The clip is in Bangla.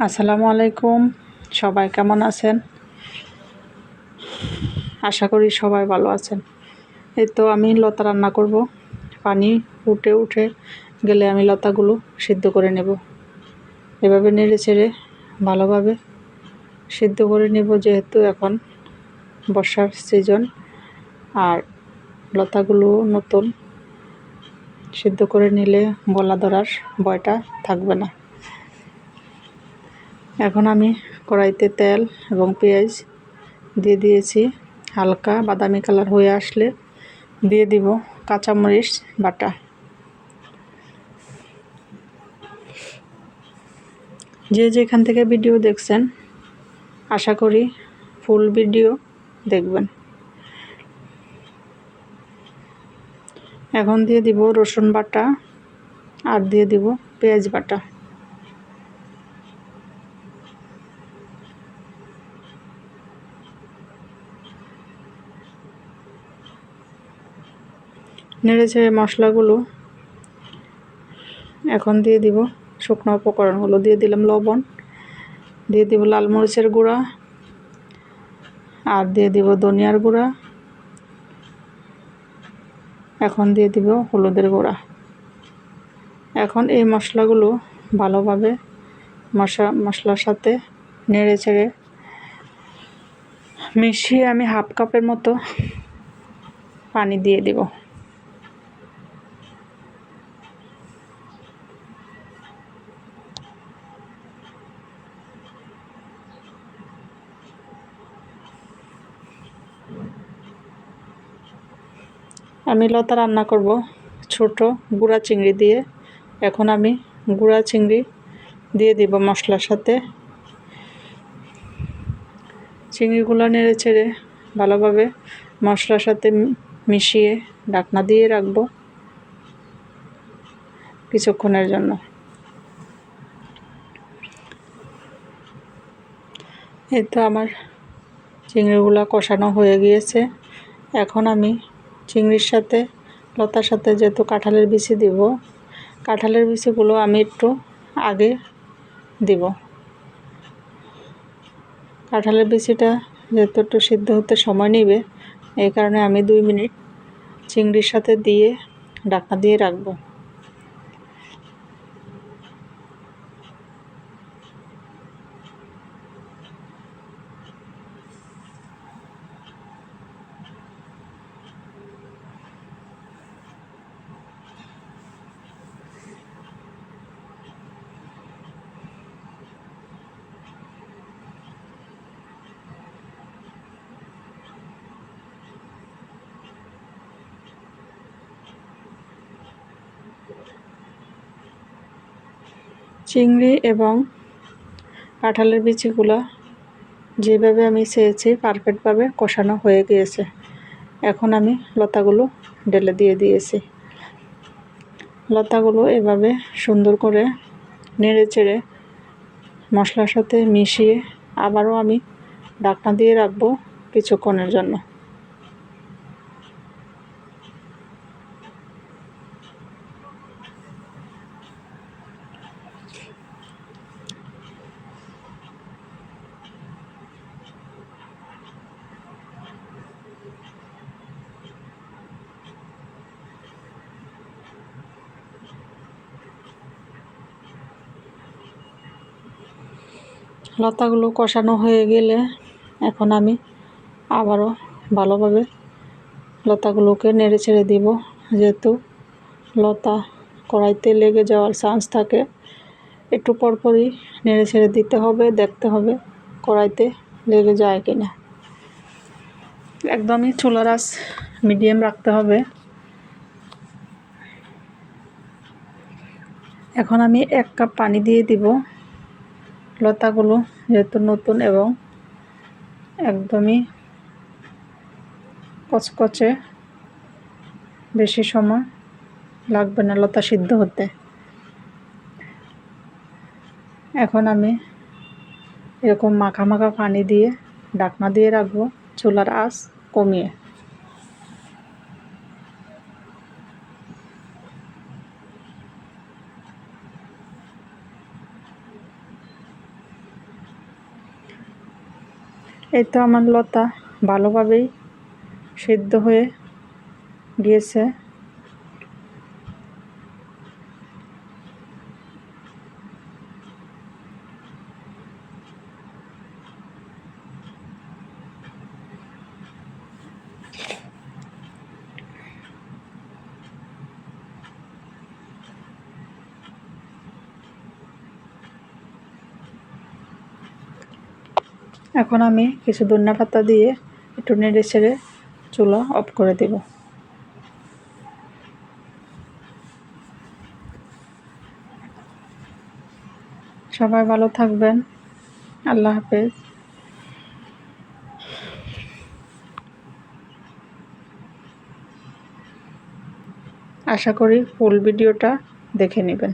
আসসালামু আলাইকুম। সবাই কেমন আছেন? আশা করি সবাই ভালো আছেন। এই তো আমি লতা রান্না করব। পানি উঠে গেলে আমি লতাগুলো সিদ্ধ করে নেব। এভাবে নেড়ে চেড়ে ভালোভাবে সিদ্ধ করে নেব, যেহেতু এখন বর্ষার সিজন আর লতাগুলো নতুন, সিদ্ধ করে নিলে গলা ধরার ভয়টা থাকবে না। এখন আমি কড়াইতে তেল এবং পেঁয়াজ দিয়ে দিয়েছি। হালকা বাদামি কালার হয়ে আসলে দিয়ে দিব কাঁচামরিচ বাটা। যে যেখান থেকে ভিডিও দেখছেন, আশা করি ফুল ভিডিও দেখবেন। এখন দিয়ে দিব রসুন বাটা আর দিয়ে দিব পেঁয়াজ বাটা। নেড়েচেড়ে মশলাগুলো এখন দিয়ে দিব শুকনো উপকরণগুলো। দিয়ে দিলাম লবণ, দিয়ে দিব লাল মরিচের গুঁড়া আর দিয়ে দিব ধনিয়ার গুঁড়া। এখন দিয়ে দিব হলুদের গুঁড়া। এখন এই মশলাগুলো ভালোভাবে মশলার সাথে নেড়ে চেড়ে মিশিয়ে আমি হাফ কাপের মতো পানি দিয়ে দিব। আমি লতা রান্না করব ছোট গুঁড়া চিংড়ি দিয়ে। এখন আমি গুঁড়া চিংড়ি দিয়ে দিব মশলার সাথে। চিংড়িগুলো নেড়ে চেড়ে ভালোভাবে মশলার সাথে মিশিয়ে ঢাকনা দিয়ে রাখবো কিছুক্ষণের জন্য। এই তো আমার চিংড়িগুলো কষানো হয়ে গিয়েছে। এখন আমি চিংড়ির সাথে লতার সাথে যেহেতু কাঁঠালের বিচি দিব, কাঁঠালের বিচিগুলো আমি একটু আগে দিব। কাঁঠালের বিচিটা যেহেতু একটু সিদ্ধ হতে সময় নেবে, এই কারণে আমি 2 মিনিট চিংড়ির সাথে দিয়ে ঢাকনা দিয়ে রাখবো। চিংড়ি এবং কাঁঠালের বিচিগুলো যেভাবে আমি চেয়েছি পারফেক্টভাবে কষানো হয়ে গিয়েছে। এখন আমি লতাগুলো ঢেলে দিয়ে দিয়েছি। লতাগুলো এভাবে সুন্দর করে নেড়ে চেড়ে মশলার সাথে মিশিয়ে আবারও আমি ঢাকনা দিয়ে রাখবো কিছুক্ষণের জন্য। লতাগুলো কষানো হয়ে গেলে এখন আমি আবারও ভালোভাবে লতাগুলোকে নেড়ে ছেড়ে দিব। যেহেতু লতা কড়াইতে লেগে যাওয়ার চান্স থাকে, একটু পরপরই নেড়ে ছেড়ে দিতে হবে, দেখতে হবে কড়াইতে লেগে যায় কিনা। একদমই চুলার আঁচ মিডিয়াম রাখতে হবে। এখন আমি 1 কাপ পানি দিয়ে দিব। লতাগুলো যেহেতু নতুন এবং একদমই কচকচে, বেশি সময় লাগবে না লতা সিদ্ধ হতে। এখন আমি এরকম মাখা মাখা পানি দিয়ে ঢাকনা দিয়ে রাখবো চুলার আঁচ কমিয়ে। এই তো আমার লতা ভালোভাবেই সিদ্ধ হয়ে গিয়েছে। এখন আমি কিছু ধনিয়াপাতা দিয়ে একটু নেড়ে ছেড়ে চুলা অফ করে দেব। সবাই ভালো থাকবেন। আল্লাহ হাফেজ। আশা করি ফুল ভিডিওটা দেখে নেবেন।